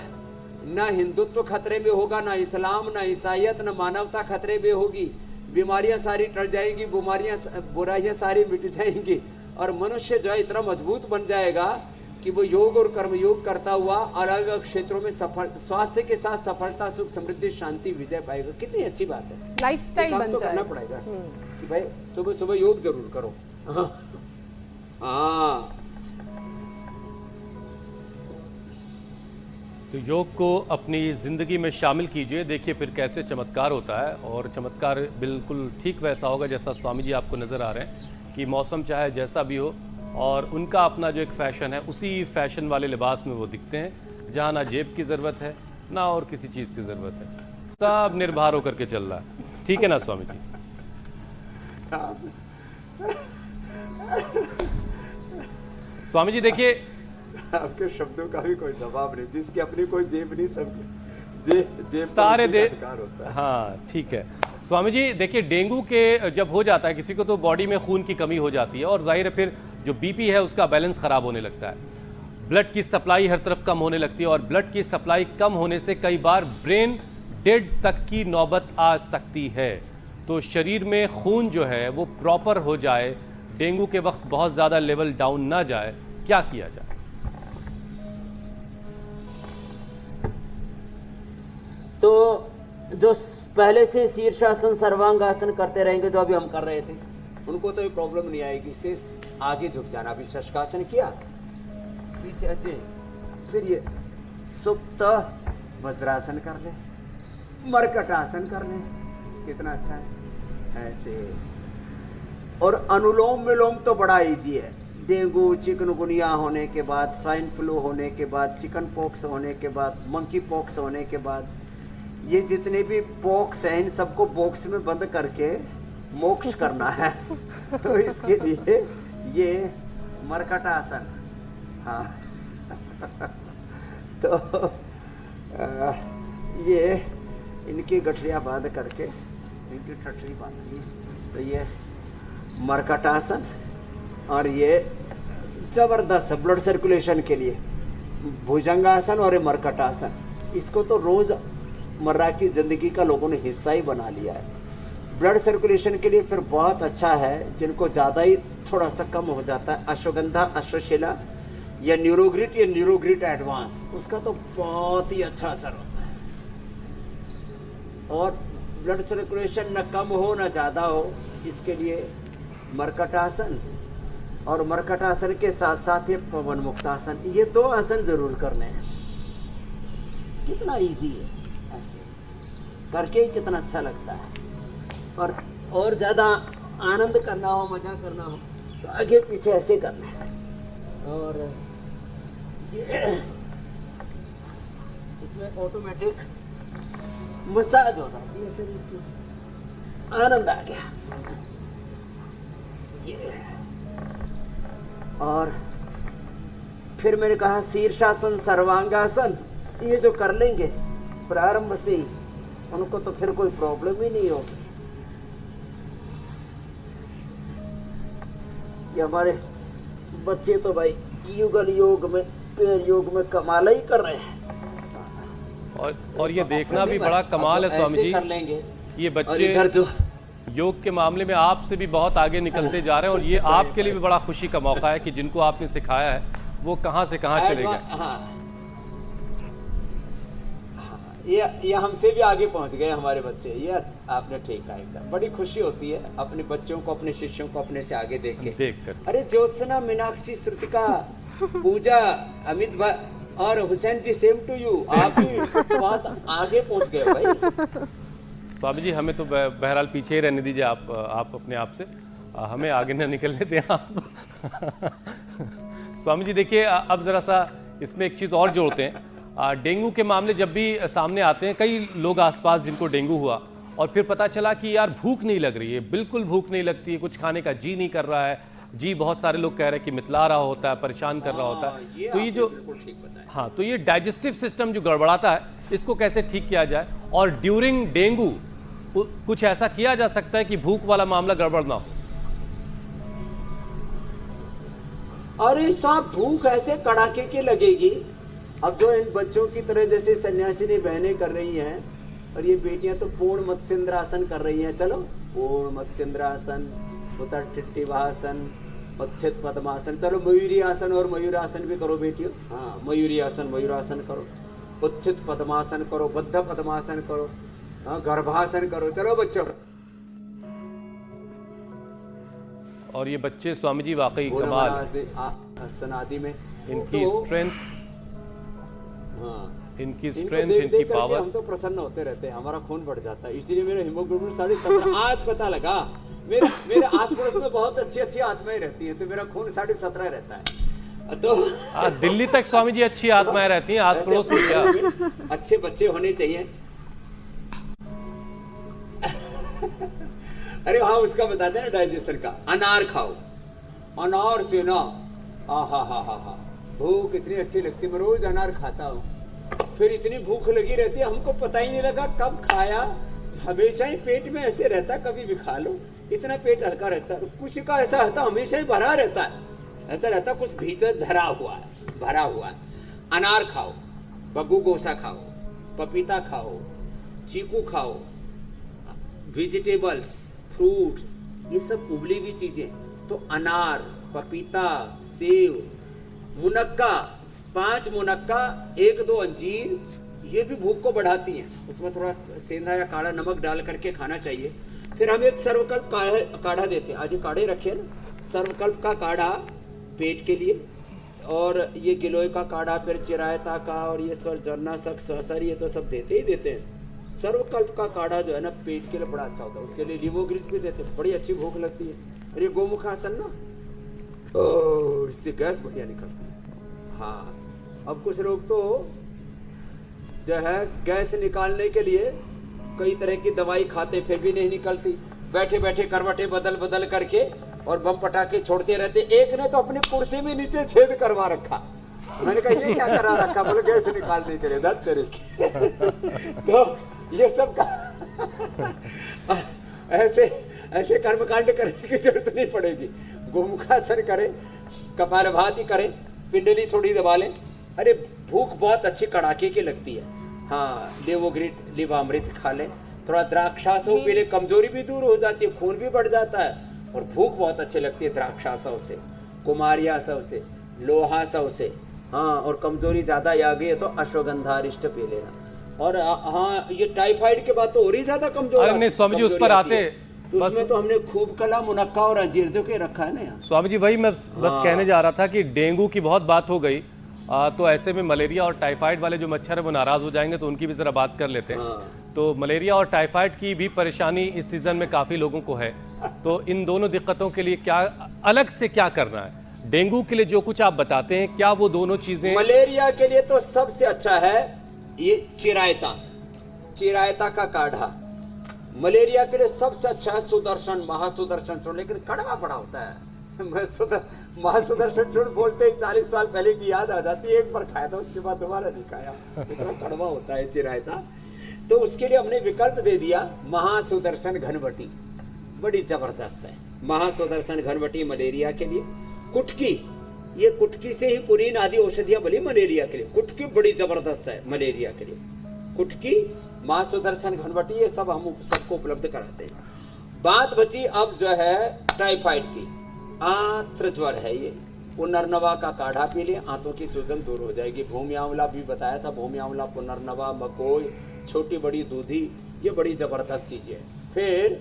ना हिंदुत्व खतरे में होगा, ना इस्लाम, ना ईसाइयत, ना मानवता खतरे में होगी। बीमारियां सारी टल जाएंगी, बुराइयां सारी मिट जाएंगी और मनुष्य जो है इतना मजबूत बन जाएगा कि वो योग और कर्मयोग करता हुआ अलग अलग क्षेत्रों में सफल, स्वास्थ्य के साथ सफलता, सुख, समृद्धि, शांति, विजय पाएगा। कितनी अच्छी बात है। लाइफस्टाइल बन तो जाए। करना पड़ेगा कि भाई सुबह सुबह योग जरूर करो। हाँ, तो योग को अपनी ज़िंदगी में शामिल कीजिए, देखिए फिर कैसे चमत्कार होता है। और चमत्कार बिल्कुल ठीक वैसा होगा जैसा स्वामी जी आपको नज़र आ रहे हैं कि मौसम चाहे जैसा भी हो, और उनका अपना जो एक फ़ैशन है उसी फैशन वाले लिबास में वो दिखते हैं, जहाँ ना जेब की ज़रूरत है ना और किसी चीज़ की ज़रूरत है, सब निर्भर होकर के चल रहा है। ठीक है ना स्वामी जी? स्वामी जी देखिए, आपके शब्दों का भी कोई जवाब नहीं, जिसकी अपनी कोई जेब नहीं, सब जेब सारे पर उसी का अधिकार होता है। हाँ ठीक है स्वामी जी। देखिए डेंगू के जब हो जाता है किसी को तो बॉडी में खून की कमी हो जाती है और जाहिर है फिर जो बीपी है उसका बैलेंस खराब होने लगता है, ब्लड की सप्लाई हर तरफ कम होने लगती है और ब्लड की सप्लाई कम होने से कई बार ब्रेन डेड तक की नौबत आ सकती है। तो शरीर में खून जो है वो प्रॉपर हो जाए, डेंगू के वक्त बहुत ज़्यादा लेवल डाउन ना जाए, क्या किया जाए? तो जो पहले से शीर्षासन, सर्वांगासन करते रहेंगे, जो अभी हम कर रहे थे, उनको तो ये प्रॉब्लम नहीं आएगी। से आगे झुक जाना, अभी शशकासन किया, पीछे ऐसे, फिर ये सुप्त वज्रासन कर ले, मरकटासन कर ले, कितना अच्छा है ऐसे। और अनुलोम विलोम तो बड़ा इजी है। डेंगू, चिकनगुनिया होने के बाद, स्वाइन फ्लू होने के बाद, चिकन पॉक्स होने के बाद, मंकी पॉक्स होने के बाद, ये जितने भी पॉक्स हैं इन सबको बॉक्स में बंद करके मोक्ष करना है। तो इसके लिए ये मरकटासन, हाँ तो ये इनकी गठरियाँ बांध करके, इनकी ठठरी बांधनी, तो ये मरकटासन, और ये जबरदस्त ब्लड सर्कुलेशन के लिए भुजंगासन और ये मरकटासन, इसको तो रोज मर्रा की जिंदगी का लोगों ने हिस्सा ही बना लिया है। ब्लड सर्कुलेशन के लिए फिर बहुत अच्छा है, जिनको ज़्यादा ही थोड़ा सा कम हो जाता है, अश्वगंधा, अश्वशिला या न्यूरोग्रिट एडवांस, उसका तो बहुत ही अच्छा असर होता है। और ब्लड सर्कुलेशन न कम हो न ज़्यादा हो, इसके लिए मरकटासन, और मरकटासन के साथ साथ ये पवन मुक्तासन, ये दो आसन जरूर करने हैं। कितना इजी है, ऐसे करके कितना अच्छा लगता है। और ज़्यादा आनंद करना हो, मजा करना हो, तो आगे पीछे ऐसे करना है। और ये इसमें ऑटोमेटिक मसाज हो रहा है, आनंद आ गया ये। और फिर मैंने कहा शीर्षासन, सर्वांगासन, ये जो कर लेंगे प्रारंभ से ही, उनको तो फिर कोई प्रॉब्लम ही नहीं होगी। ये हमारे बच्चे तो भाई युगल योग में, पैर योग में कमाल ही कर रहे हैं। और ये देखना भी बड़ा कमाल है स्वामी जी, कर लेंगे ये और बच्चे इधर जो योग के मामले में आपसे भी बहुत आगे निकलते जा रहे हैं, और ये आपके लिए भी बड़ा खुशी का मौका है कि जिनको आपने सिखाया है वो कहाँ से कहाँ चले गए। हाँ, ये हमसे भी आगे पहुंच गए हमारे बच्चे। ये आपने ठीक कहा, एकदम बड़ी खुशी होती है अपने बच्चों को, अपने शिष्यों को अपने से आगे देख कर। अरे ज्योत्सना, मीनाक्षी, श्रुतिका, पूजा, अमित भाई और हुसैन जी, सेम टू यू, आप भी बहुत आगे पहुंच गए भाई। स्वामी जी हमें तो बहरहाल पीछे ही रहने दीजिए आप अपने आप से, हमें आगे न निकलने दें आप। स्वामी जी देखिए, अब ज़रा सा इसमें एक चीज़ और जोड़ते हैं। डेंगू के मामले जब भी सामने आते हैं, कई लोग आसपास जिनको डेंगू हुआ और फिर पता चला कि यार भूख नहीं लग रही है, बिल्कुल भूख नहीं लगती है, कुछ खाने का जी नहीं कर रहा है, जी बहुत सारे लोग कह रहे हैं कि मितला रहा होता है, परेशान कर रहा होता है। तो ये जो हाँ, तो ये डाइजेस्टिव सिस्टम जो गड़बड़ाता है, इसको कैसे ठीक किया जाए? और ड्यूरिंग डेंगू कुछ ऐसा किया जा सकता है कि भूख वाला मामला गड़बड़ ना हो? अरे साहब, भूख ऐसे कड़ाके की लगेगी अब जो इन बच्चों की तरह जैसे सन्यासिनी बहनें कर रही हैं और ये बेटियां तो पूर्ण मत्स्येंद्रासन कर रही हैं, चलो पूर्ण मत्स्येंद्रासन, उत्तरटिट्टिभासन, उत्थित पद्मासन, चलो मयूरी आसन और मयूरासन भी करो बेटियों। हाँ, मयूरी आसन मयूरासन करो, उत्थित पद्मासन करो, बद्ध पद्मासन करो, हाँ, गर्भासन करो, चलो बच्चों। और ये बच्चे स्वामी जी वाकई कमाल, आसन आदि में इनकी स्ट्रेंथ, हाँ, इनकी स्ट्रेंथ, इनकी पावर। हम तो प्रसन्न होते रहते हैं, हमारा खून बढ़ जाता है। इसीलिए मेरा हीमोग्लोबिन 17.5 आज पता लगा। मेरे आस पड़ोस में बहुत अच्छी आत्माएं रहती हैं, तो मेरा खून 17.5 रहता है। तो दिल्ली तक स्वामी जी अच्छी आत्माएं रहती हैं, आस पड़ोस में क्या। अच्छे बच्चे होने चाहिए। अरे हाँ, उसका बताते हैं ना डाइजेशन का। अनार खाओ, अनार से ना हा भूख इतनी अच्छी लगती है। मैं रोज अनार खाता हूँ, फिर इतनी भूख लगी रहती है, हमको पता ही नहीं लगा कब खाया। हमेशा ही पेट में ऐसे रहता, कभी भी खा लो, इतना पेट हल्का रहता है। कुछ का ऐसा रहता हमेशा ही भरा रहता है, ऐसा रहता कुछ भीतर भरा हुआ है। अनार खाओ, बग्गू गोसा खाओ, पपीता खाओ, चीकू खाओ, वेजिटेबल्स, फ्रूट्स, ये सब उबली हुई चीजें। तो अनार, पपीता, सेव, मुनक्का, 5 मुनक्का, 1-2 अंजीर, ये भी भूख को बढ़ाती हैं। उसमें थोड़ा सेंधा या काढ़ा नमक डाल करके खाना चाहिए। फिर हम एक सर्वकल्प काढ़ा देते हैं, आज ये काढ़े रखे ना, सर्वकल्प का काढ़ा पेट के लिए, और ये गिलोय का काढ़ा, फिर चिरायता का, और ये जरनाशक, सहसर, ये तो सब देते ही देते हैं। सर्वकल्प का काढ़ा जो है ना, पेट के लिए बड़ा अच्छा होता है। उसके लिए लिवोग्रिट भी देते हैं, बड़ी अच्छी भूख लगती है। और ये गोमुखासन ना, इससे गैस बढ़िया निकलती है। हाँ, अब कुछ लोग तो जो है गैस निकालने के लिए कई तरह की दवाई खाते, फिर भी नहीं निकलती। बैठे बैठे करवटे बदल करके और बम पटाखे छोड़ते रहते। एक ने तो अपनी कुर्सी में नीचे छेद करवा रखा। मैंने कहा ये क्या करा रखा? बोले गैस निकालने के लिए। दर्द तरीके तो ये सब ऐसे कर्मकांड करने की जरूरत नहीं पड़ेगी। गोमुखासन करें, कपालभाति करें, पिंडली थोड़ी दबा लें। अरे भूख बहुत अच्छी कड़ाके की लगती है। हाँ, लेवोग्रिट, लिवामृत खा लें, थोड़ा द्राक्षासव पी लें, कमजोरी भी दूर हो जाती है, खून भी बढ़ जाता है, और भूख बहुत अच्छी लगती है द्राक्षासव से, कुमारियासव से, लोहासव से। हाँ, और कमजोरी ज्यादा आ गई है तो अश्वगंधारिष्ट पी लेना। और हाँ, ये टाइफाइड के बाद तो और ही ज्यादा कमजोर। अरे नहीं स्वामी जी, उस पर आते, तो उसमें तो हमने खूब कला, मुनक्का और अंजीर दो के रखा है ना यहाँ। स्वामी जी वही मैं बस कहने जा रहा था कि डेंगू की बहुत बात हो गई, तो ऐसे में मलेरिया और टाइफाइड वाले जो मच्छर है वो नाराज हो जाएंगे, तो उनकी भी जरा बात कर लेते हैं। तो मलेरिया और टाइफाइड की भी परेशानी इस सीजन में काफी लोगों को है, तो इन दोनों दिक्कतों के लिए क्या अलग से क्या करना है? डेंगू के लिए जो कुछ आप बताते हैं, क्या वो दोनों चीजें? मलेरिया के लिए तो सबसे अच्छा है ये चिरायता का काढ़ा। मलेरिया के लिए सबसे अच्छा है सुदर्शन, महासुदर्शन चूर्ण, लेकिन कड़वा बड़ा होता है। महासुदर्शन चूर्ण बोलते ही 40 साल पहले की याद आ जाती है। एक बार खाया था, उसके बाद दोबारा नहीं खाया, इतना कड़वा होता है चिरायता। तो उसके लिए हमने विकल्प दे दिया महासुदर्शन घनवटी, बड़ी जबरदस्त है महासुदर्शन घनवटी मलेरिया के लिए। कुटकी, ये कुटकी से ही कुनीन आदि औषधियां बनी मलेरिया के लिए। कुटकी बड़ी जबरदस्त है मलेरिया के लिए। कुटकी, महासुदर्शन घनवटी, ये सब हम सबको उपलब्ध कराते हैं। बात बची अब जो है टाइफाइड की। आंत्र ज्वर है ये, पुनर्नवा का काढ़ा पी ले, आंतों की सूजन दूर हो जाएगी। भूमि आंवला भी बताया था, भूमि आंवला, पुनर्नवा, मकोई, छोटी बड़ी दूधी, ये बड़ी जबरदस्त चीजें है। फिर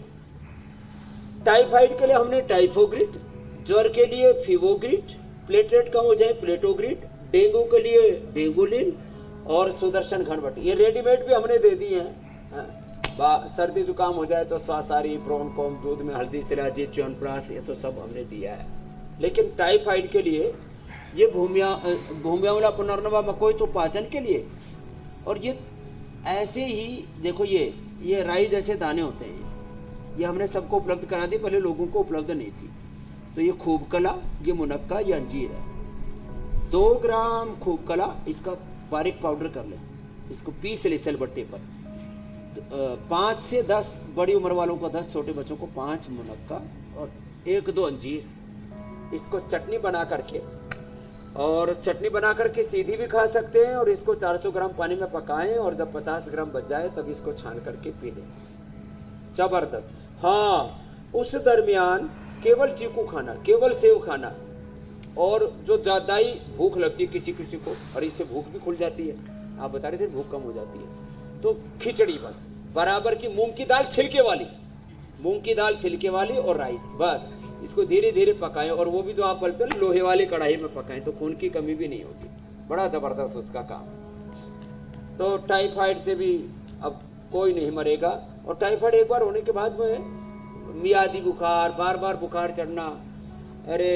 टाइफाइड के लिए हमने टाइफोग्रिट, ज्वर के लिए फीवोग्रिट, प्लेटलेट कम हो जाए प्लेटोग्रिट, डेंगू के लिए डेंगुलिन और सुदर्शन घनवटी, ये रेडीमेड भी हमने दे दिए हैं। सर्दी जुकाम हो जाए तो स्वासारी, ब्रोनकोम, दूध में हल्दी, शिलाजीत, च्यवनप्राश, ये तो सब हमने दिया है। लेकिन टाइफाइड के लिए ये भूमियावला, पुनर्नवा, मकोई तो पाचन के लिए। और ये ऐसे ही देखो, ये राई जैसे दाने होते हैं, ये हमने सबको उपलब्ध करा दी, पहले लोगों को उपलब्ध नहीं थी। तो ये खूब कला, ये मुनक्का, ये अंजीर है। 2 ग्राम खूब कला, इसका बारीक पाउडर कर लें, इसको पीस ले सिलबट्टे पर। 5 से 10 बड़ी उम्र वालों को 10, छोटे बच्चों को 5 मुनक्का और 1-2 अंजीर, इसको चटनी बना करके और चटनी बना करके सीधी भी खा सकते हैं, और इसको 400 ग्राम पानी में पकाएं और जब 50 ग्राम बच जाए तब इसको छान करके पी लें। जबरदस्त। हाँ, उस दरमियान केवल चीकू खाना, केवल सेव खाना, और जो ज़्यादा ही भूख लगती है किसी किसी को, और इससे भूख भी खुल जाती है, आप बता रहे थे भूख कम हो जाती है, तो खिचड़ी बस बराबर की मूंग की दाल छिलके वाली, मूंग की दाल छिलके वाली और राइस, बस इसको धीरे धीरे पकाएं, और वो भी जो आप बोलते हैं लोहे वाली कढ़ाई में पकाएं, तो खून की कमी भी नहीं होगी। बड़ा ज़बरदस्त उसका काम। तो टाइफाइड से भी अब कोई नहीं मरेगा, और टाइफाइड एक बार होने के बाद में मियादी बुखार, बार बार बुखार चढ़ना, अरे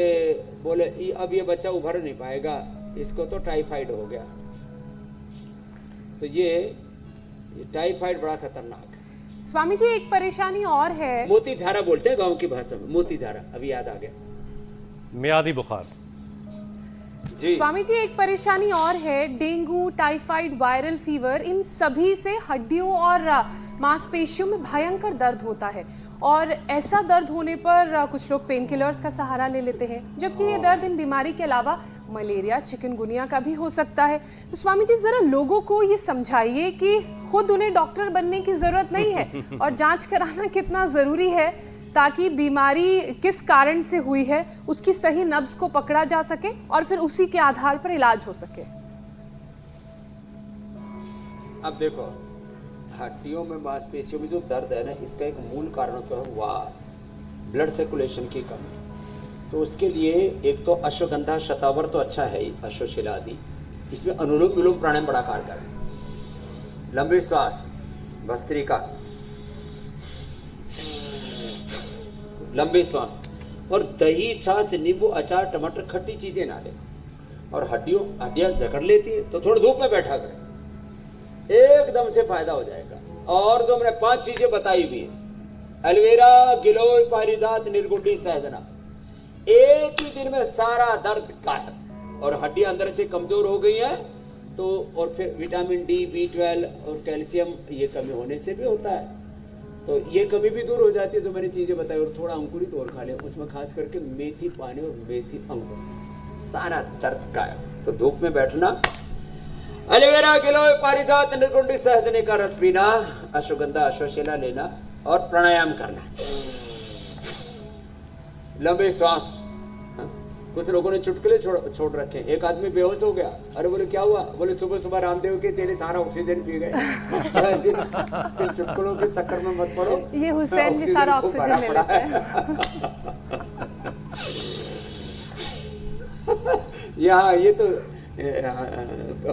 बोले अब ये बच्चा उभर नहीं पाएगा, इसको तो टाइफाइड हो गया। तो ये टाइफाइड बड़ा खतरनाक है। स्वामी जी एक परेशानी और है, मोती झारा बोलते हैं गांव की भाषा में, मोती झारा, अभी याद आ गया। मियादी बुखार। जी स्वामी जी एक परेशानी और है, डेंगू, टाइफाइड, वायरल फीवर, इन सभी से हड्डियों और मांसपेशियों में भयंकर दर्द होता है, और ऐसा दर्द होने पर कुछ लोग पेन किलर्स का सहारा ले लेते हैं, जबकि ये दर्द इन बीमारी के अलावा मलेरिया, चिकनगुनिया का भी हो सकता है। तो स्वामी जी जरा लोगों को ये समझाइए कि खुद उन्हें डॉक्टर बनने की जरूरत नहीं है, और जांच कराना कितना जरूरी है, ताकि बीमारी किस कारण से हुई है उसकी सही नब्ज को पकड़ा जा सके और फिर उसी के आधार पर इलाज हो सके। अब देखो, हड्डियों में, मांसपेशियों में जो दर्द है ना, इसका एक मूल कारण तो है वात, ब्लड सर्कुलेशन की कमी। तो उसके लिए एक तो अश्वगंधा, शतावर तो अच्छा है ही, अश्वशिला आदि, इसमें अनुलोम विलोम प्राणायाम बड़ा कारगर है। लंबे श्वास, भस्त्रिका, लंबे श्वास, और दही, छाछ, नींबू, अचार, टमाटर, खट्टी चीजें ना लें, और हड्डियां जकड़ लेती है तो थोड़ी धूप में बैठा करें, एकदम से फायदा हो जाएगा। और जो मैंने 5 चीजें बताई हुई है, एलोवेरा, गिलोय, पारिजात, निर्गुंडी, सहजना, एक ही दिन में सारा दर्द गायब, और हड्डियां अंदर से कमजोर हो गई हैं तो, और फिर विटामिन डी, B12 और कैल्शियम ये कमी होने से भी होता है, तो ये कमी भी दूर हो जाती है जो मैंने चीजें बताई। और थोड़ा अंकुरित और खा लें, उसमें खास करके मेथी पानी और मेथी अंकुर, सारा दर्द गायब। तो धूप में बैठना, एलोवेरा, गिलोय, पारिजात, निर्गुंडी, सहजने का रस पीना, अश्वगंधा, अश्वशिला लेना, और प्राणायाम करना, लंबे श्वास। कुछ लोगों ने चुटकुले छोड़ रखे। एक आदमी बेहोश हो गया, अरे बोले क्या हुआ, बोले सुबह सुबह रामदेव के चेले सारा ऑक्सीजन पी गए। चुटकुलों के चक्कर में मत पड़ो, ये हुसैन भी सारा ऑक्सीजन ले लेता है। यहाँ ये तो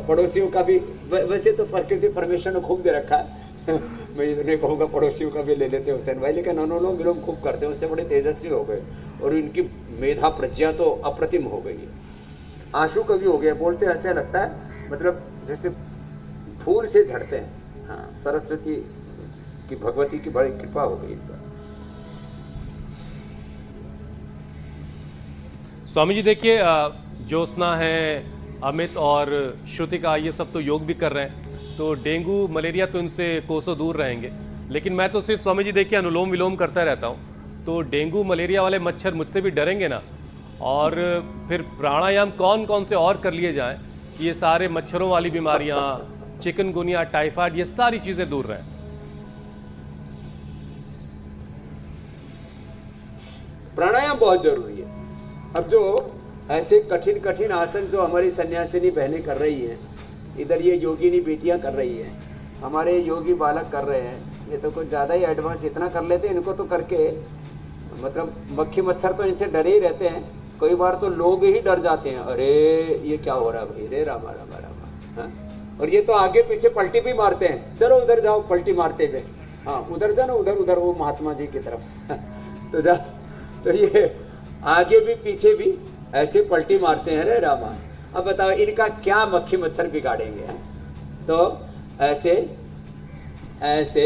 पड़ोसियों का भी, वैसे तो प्रकृति परमेश्वर ने खूब दे रखा है, मैं इन्हें कहूँगा पड़ोसियों का भी ले लेते हुसैन भाई, लेकिन अनुलोम विलोम खूब करते हैं, उससे बड़े तेजस्वी हो गए, और इनकी मेधा प्रज्ञा तो अप्रतिम हो गई है। आंसू कभी हो गया, बोलते ऐसा लगता है मतलब जैसे फूल से झड़ते हैं। हाँ, सरस्वती की, भगवती की बड़ी कृपा हो गई इन पर। स्वामी जी देखिए, ज्योत्सना है, अमित और श्रुतिका, ये सब तो योग भी कर रहे हैं, तो डेंगू, मलेरिया तो इनसे कोसों दूर रहेंगे, लेकिन मैं तो सिर्फ स्वामी जी देखिए अनुलोम विलोम करता रहता हूँ, तो डेंगू मलेरिया वाले मच्छर मुझसे भी डरेंगे ना। और फिर प्राणायाम कौन कौन से और कर लिए जाएं, ये सारे मच्छरों वाली बीमारियां, चिकनगुनिया, टाइफाइड, ये सारी चीजें दूर रहें। प्राणायाम बहुत जरूरी है। अब जो ऐसे कठिन कठिन आसन जो हमारी सन्यासिनी बहनें कर रही हैं, इधर ये योगिनी बेटियां कर रही हैं, हमारे योगी बालक कर रहे हैं, ये तो कुछ ज़्यादा ही एडवांस इतना कर लेते हैं, इनको तो करके मतलब मक्खी मच्छर तो इनसे डरे ही रहते हैं, कई बार तो लोग ही डर जाते हैं, अरे ये क्या हो रहा है भाई, रे रामा रामा रामा। हाँ? और ये तो आगे पीछे पलटी भी मारते हैं, चलो उधर जाओ, पलटी मारते हुए, हाँ उधर जाना, उधर उधर वो महात्मा जी की तरफ तो जा, तो ये आगे भी पीछे भी ऐसे पलटी मारते हैं, रे रामा। अब बताओ इनका क्या मक्खी मच्छर बिगाड़ेंगे। है? तो ऐसे ऐसे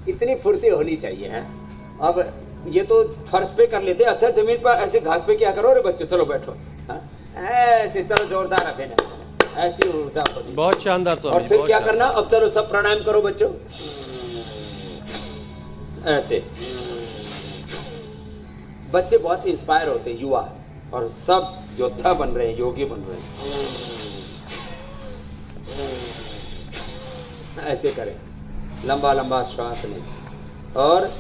इतनी फुर्ती होनी चाहिए। है? अब ये तो फर्श पे कर लेते, अच्छा जमीन पर ऐसे घास पे क्या करो, रे बच्चों चलो बैठो। है? ऐसे चलो जोरदार अभी ऐसी ऊर्जा, बहुत शानदार स्वामी। और फिर क्या करना, अब चलो सब प्राणायाम करो बच्चों, ऐसे। बच्चे बहुत इंस्पायर होते हैं, युवा, और सब योद्धा बन रहे हैं, योगी बन रहे हैं। ऐसे करें, लंबा लंबा श्वास लें और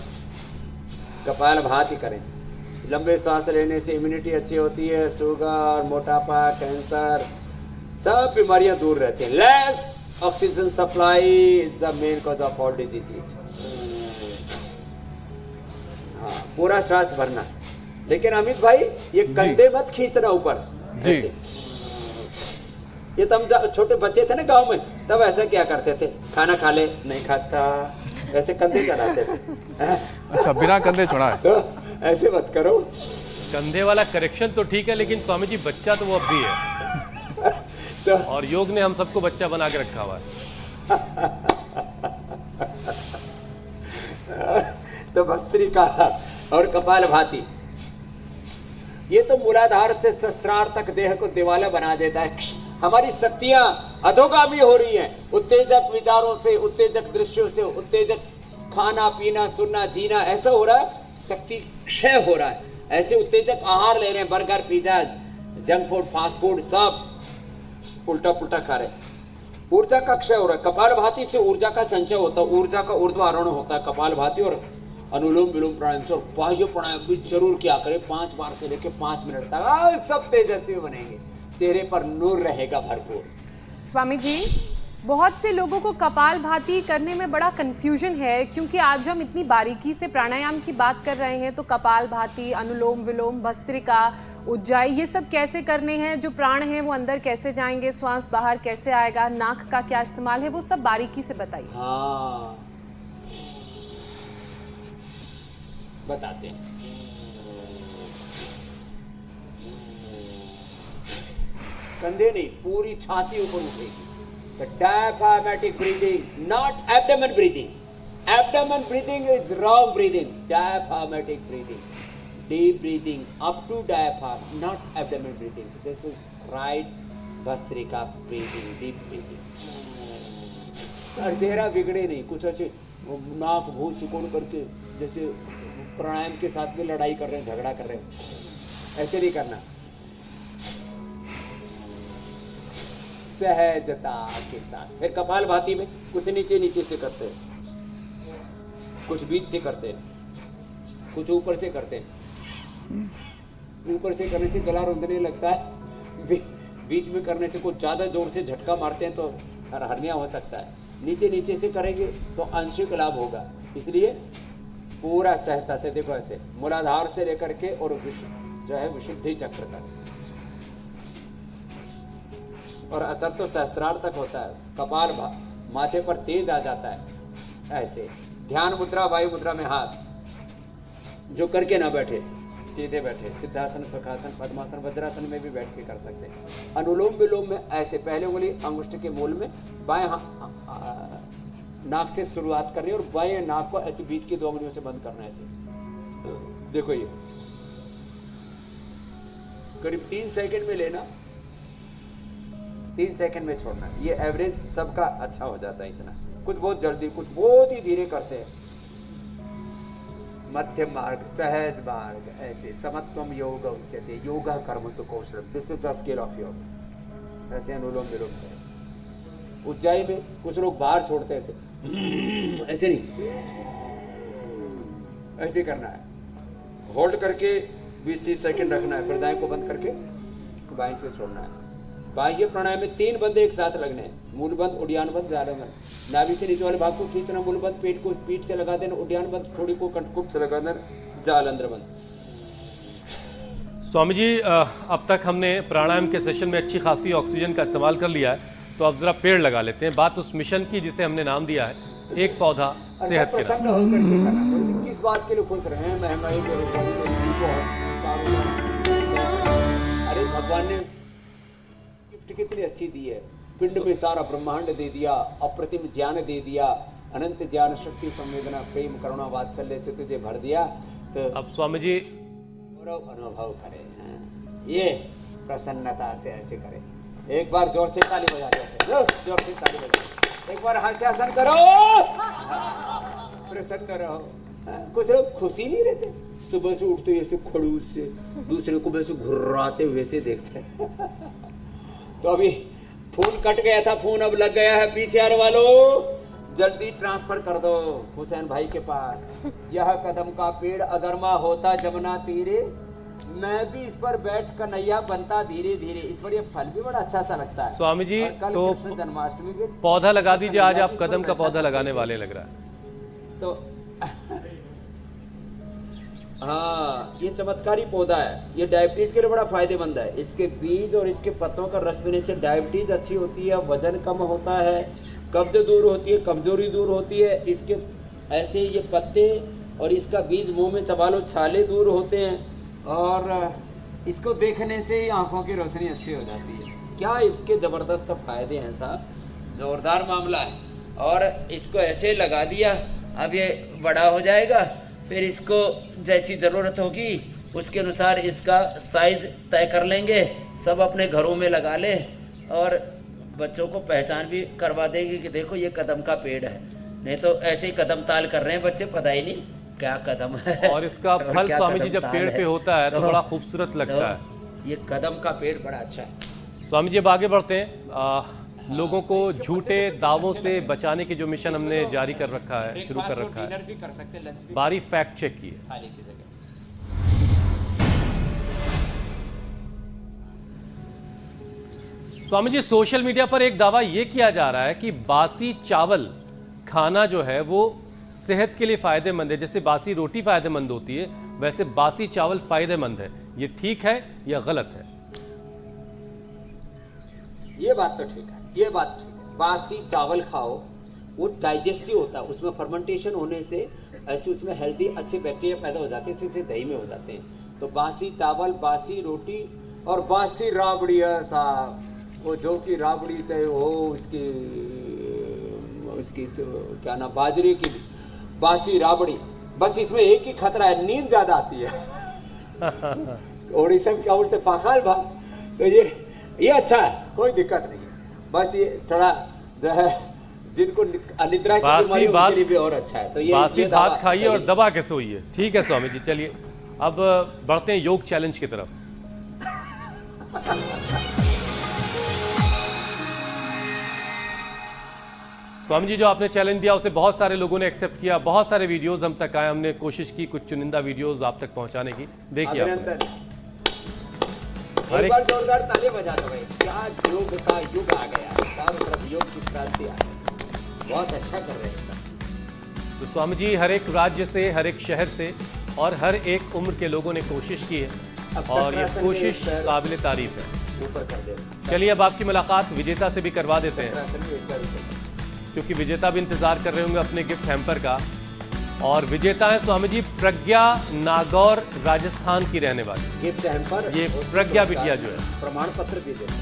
कपालभाति करें। लंबे सांस लेने से इम्यूनिटी अच्छी होती है, शुगर, मोटापा, कैंसर, सब बीमारियां दूर रहती हैं। Less oxygen supply is the main cause of all diseases. हाँ, पूरा सांस भरना। लेकिन अमित भाई, ये कंधे मत खींचना ऊपर ऐसे। ये तो हम छोटे बच्चे थे ना गांव में, तब ऐसा क्या करते थे, खाना खा ले, नहीं खाता, ऐसे कंधे चढ़ाते थे। अच्छा, बिना कंधे चढ़ा है। तो ऐसे मत करो। कंधे वाला करेक्शन तो ठीक है, लेकिन स्वामी जी बच्चा तो वो अब भी है। तो और योग ने हम सबको बच्चा बना के रखा हुआ है। तो भस्त्रिका और कपालभाति, ये तो मूलाधार से सहस्रार तक देह को दिवाला बना देता है। हमारी शक्तियां अधोगामी हो रही हैं, उत्तेजक विचारों से, उत्तेजक दृश्यों से, उत्तेजक खाना पीना सुनना जीना, ऐसा हो रहा है, शक्ति क्षय हो रहा है। ऐसे उत्तेजक आहार ले रहे हैं, burger, pizza, junk food, fast food, सब उल्टा पुल्टा खा रहे हैं। ऊर्जा का क्षय हो रहा है। कपालभाति से ऊर्जा का संचय होता है, ऊर्जा का ऊर्ध्वारोहण होता है। कपालभाति और अनुलोम विलोम प्राणायाम से, और बाह्य प्राणायाम भी जरूर क्या करें, 5 बार से लेकर 5 मिनट तक, सब तेजस्वी बनेंगे, चेहरे पर नूर रहेगा भरपूर। स्वामी जी, बहुत से लोगों को कपालभाति करने में बड़ा कंफ्यूजन है, क्योंकि आज हम इतनी बारीकी से प्राणायाम की बात कर रहे हैं, तो कपालभाति, अनुलोम विलोम, भस्त्रिका, उज्जाई, ये सब कैसे करने हैं, जो प्राण हैं वो अंदर कैसे जाएंगे, श्वास बाहर कैसे आएगा, नाक का क्या इस्तेमाल है, वो सब बारीकी से बताइए। हाँ, बताते हैं। कंधे नहीं, पूरी छाती ऊपर उठेगी। The diaphragmatic breathing, not abdomen breathing. Abdomen breathing is wrong breathing. Diaphragmatic breathing, deep breathing up to diaphragm, not abdomen breathing. This is right bhastrika breathing, deep breathing. और चेहरा बिगड़े नहीं, कुछ ऐसे नाक भू सिकोड़ करके जैसे प्राणायाम के साथ में लड़ाई कर रहे हैं, झगड़ा कर रहे हैं, ऐसे नहीं करना। सहजता के साथ। फिर कपालभाति में कुछ नीचे नीचे से करते हैं, कुछ बीच से करते हैं, कुछ ऊपर से करते हैं। ऊपर से करने से गला रुंधने लगता है, बीच में करने से कुछ ज्यादा जोर से झटका मारते हैं तो हर्निया हो सकता है। नीचे नीचे से करेंगे तो आंशिक लाभ होगा। इसलिए पूरा सहजता से, देखो ऐसे मूलाधार से लेकर के और जो है विशुद्धि चक्र तक, और असर तो सहस्रार तक होता है। कपाल माथे पर तेज आ जाता है। ऐसे ध्यान मुद्रा, वायु मुद्रा में हाथ जो करके ना बैठे, सीधे बैठे, सिद्धासन, सुखासन, पद्मासन, वज्रासन में भी बैठ के कर सकते हैं। अनुलोम विलोम में ऐसे पहले उंगली अंगुष्ठ के मूल में, बाएं नाक से शुरुआत करनी और बाएं नाक को ऐसे बीच की 2 उंगलियों से बंद करना है। ऐसे देखो, ये करीब 3 सेकंड में लेना, 3 सेकंड में छोड़ना। ये एवरेज सबका अच्छा हो जाता है इतना। कुछ बहुत जल्दी, कुछ बहुत ही धीरे करते हैं। मध्यम मार्ग, सहज मार्ग, ऐसे समत्वम योग उच्यते, योग कर्मसु कौशलम, this is the scale of yoga. ऐसे अनुलोम विलोम करें। उज्जाई में कुछ लोग बाहर छोड़ते हैं ऐसे, ऐसे नहीं, ऐसे करना है। होल्ड करके 20-30 सेकंड रखना है, फिर दाएं को बंद करके बाएं से छोड़ना है। बाह्य प्राणायाम में 3 बंद एक साथ लगने हैं, मूल बंद, उड्डयन बंद, जालम बंद। नाभि से नीचे वाले भाग को खींचना, मूल बंद, पेट को पीठ से लगा देना, उड्डयन बंद, थोड़ी को कंठकुप से लगा देना, जालंधर बंद। स्वामी जी, अब तक हमने प्राणायाम के सेशन में अच्छी खासी ऑक्सीजन का इस्तेमाल कर लिया है, तो अब जरा पेड़ लगा लेते हैं। बात उस मिशन की जिसे हमने नाम दिया है, एक पौधा सेहत के प्रसन्न होकर के करना। किस बात के लिए खुश रहे हैं? महंगाई के अरे भगवान ने गिफ्ट कितनी अच्छी दी है। पिंड में सारा ब्रह्मांड दे दिया, अप्रतिम ज्ञान दे दिया, अनंत ज्ञान, शक्ति, संवेदना, प्रेम, करुणा, वात्सल्य से तुझे भर दिया। तो अब स्वामी जी गौरव अनुभव करें, ये प्रसन्नता से ऐसे करें। एक बार जोर से ताली बजा दो, जोर से ताली बजा। एक बार हास्यासन करो, प्रसन्न रहो। कुछ लोग खुश ही नहीं रहते, सुबह से उठते ऐसे खड़ूस से दूसरे को वैसे घुर्राते हुए से देखते हैं। तो अभी फोन कट गया था, फोन अब लग गया है। पीसीआर वालों जल्दी ट्रांसफर कर दो हुसैन भाई के पास। यह कदम का पेड़ अगरमा होता जमुना तीरे, मैं भी इस पर बैठ कन्हैया बनता धीरे धीरे। इस पर ये फल भी बड़ा अच्छा सा लगता है। स्वामी जी, और कल तो कृष्ण जन्माष्टमी भी पौधा लगा दीजिए, आज आप इस पर कदम का बैठा पौधा था। लगाने वाले लग रहा है। तो हाँ, ये चमत्कारी पौधा है, ये डायबिटीज के लिए बड़ा फायदेमंद है। इसके बीज और इसके पत्तों का रस पीने से डायबिटीज अच्छी होती है, वजन कम होता है, कब्ज दूर होती है, कमजोरी दूर होती है। इसके ऐसे ये पत्ते और इसका बीज मुंह में चबा लो, छाले दूर होते हैं। और इसको देखने से ही आंखों की रोशनी अच्छी हो जाती है। क्या इसके ज़बरदस्त फायदे हैं साहब, ज़ोरदार मामला है। और इसको ऐसे लगा दिया, अब ये बड़ा हो जाएगा, फिर इसको जैसी ज़रूरत होगी उसके अनुसार इसका साइज़ तय कर लेंगे, सब अपने घरों में लगा ले और बच्चों को पहचान भी करवा देंगे कि देखो ये कदम का पेड़ है। नहीं तो ऐसे ही कदम ताल कर रहे हैं बच्चे, पता ही नहीं क्या कदम है। और इसका फल क्या स्वामी जी कदम जब ताल पेड़ पे होता है तो बड़ा खूबसूरत लगता है। ये कदम का पेड़ बड़ा अच्छा है। स्वामी जी अब आगे बढ़ते हैं। लोगों को झूठे दावों से बचाने की जो मिशन हमने जारी कर रखा है, शुरू कर रखा है, डिनर भी कर सकते हैं, लंच भी बारी फैक्ट चेक किए। थाली की जगह। स्वामी जी, सोशल मीडिया पर एक दावा यह किया जा रहा है कि बासी चावल खाना जो है वो सेहत के लिए फायदेमंद है। जैसे बासी रोटी फायदेमंद होती है, वैसे बासी चावल फायदेमंद है। ये ठीक है या गलत है? ये बात तो ठीक है, ये बात ठीक है। बासी चावल खाओ, वो डाइजेस्टिव होता है, उसमें फर्मेंटेशन होने से ऐसे उसमें हेल्दी अच्छे बैक्टीरिया पैदा हो जाते हैं, इससे दही में हो जाते हैं। तो बासी चावल, बासी रोटी और बासी राबड़ी है साहब, वो जो की राबड़ी चाहे हो उसकी तो क्या ना बाजरे की बासी राबड़ी, बस इसमें एक ही खतरा है, नींद ज्यादा आती है। ओडिशा में क्या बोलते पाखाल भात, तो ये अच्छा है, कोई दिक्कत नहीं है। बस ये थोड़ा जो है जिनको अनिद्रा की बीमारी है उनके लिए भी और अच्छा है। तो ये बासी दावा भात खाइए सही और है। दबा के सोइए। ठीक है स्वामी जी, चलिए अब बढ़ते हैं योग चैलेंज की तरफ। स्वामी जी, जो आपने चैलेंज दिया उसे बहुत सारे लोगों ने एक्सेप्ट किया, बहुत सारे वीडियोस हम तक आए, हमने कोशिश की कुछ चुनिंदा वीडियोस आप तक पहुंचाने की। देखिए आप अभिनंदन, हर एक बार जोरदार ताली बजा दो भाई। क्या योग का युग आ गया, चारों तरफ योग की क्रांति आ गई, बहुत अच्छा कर रहे हैं सब। तो स्वामी जी, हर एक राज्य से, हर एक शहर से और हर एक उम्र के लोगों ने कोशिश की है अब और ये चक्रासन कोशिश में पैर काबिल तारीफ है। ऊपर कर दे, चलिए अब आपकी मुलाकात विजेता से भी करवा देते हैं, चक्रासन में एक बार ऊपर। क्योंकि विजेता भी इंतजार कर रहे होंगे अपने गिफ्ट हैम्पर का। और विजेता है स्वामी जी प्रज्ञा नागौर, राजस्थान की रहने वाली। गिफ्ट हैम्पर, ये उसमें प्रज्ञा पुरस्कार, बिटिया जो है। प्रमाण पत्र भी देते हैं।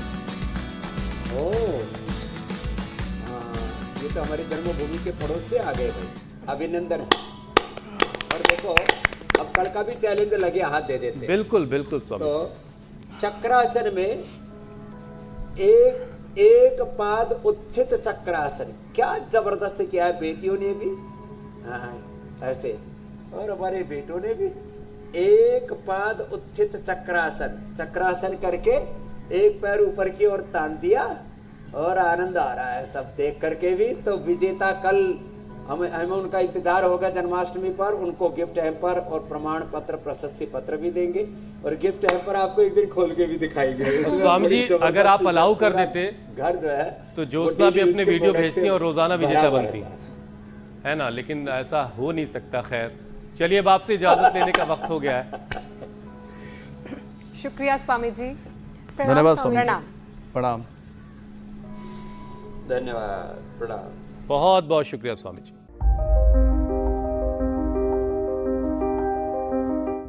ओह, हाँ, ये तो हमारी जन्मभूमि के पड़ोस से आ गए भाई, अभिनंदन है। और देखो अब कल का भी चैलेंज लगे हाथ दे देते हैं। बिल्कुल बिल्कुल स्वामी। तो चक्रासन में एक पाद उत्थित चक्रासन, क्या जबरदस्त किया है बेटियों ने भी। हाँ, ऐसे, और हमारे बेटों ने भी एक पाद उत्थित चक्रासन, चक्रासन करके एक पैर ऊपर की ओर तान दिया और आनंद आ रहा है सब देख करके भी। तो विजेता कल हमें उनका इंतजार होगा जन्माष्टमी पर, उनको गिफ्ट हैम्पर और प्रमाण पत्र, प्रशस्ति पत्र भी देंगे। और गिफ्ट हैम्पर आपको एक दिन खोल के भी दिखाएंगे। स्वामी जी, अगर आप अलाउ कर देते घर जो है तो ज्योत्सना भी अपने वीडियो भेजती हैं और रोजाना विजेता बराबर बनती है ना, लेकिन ऐसा हो नहीं सकता। खैर चलिए, अब आपसे इजाजत लेने का वक्त हो गया है। शुक्रिया स्वामी जी, धन्यवाद स्वामी जी। प्रणाम। प्रणाम। धन्यवाद, प्रणाम। बहुत बहुत शुक्रिया स्वामी जी।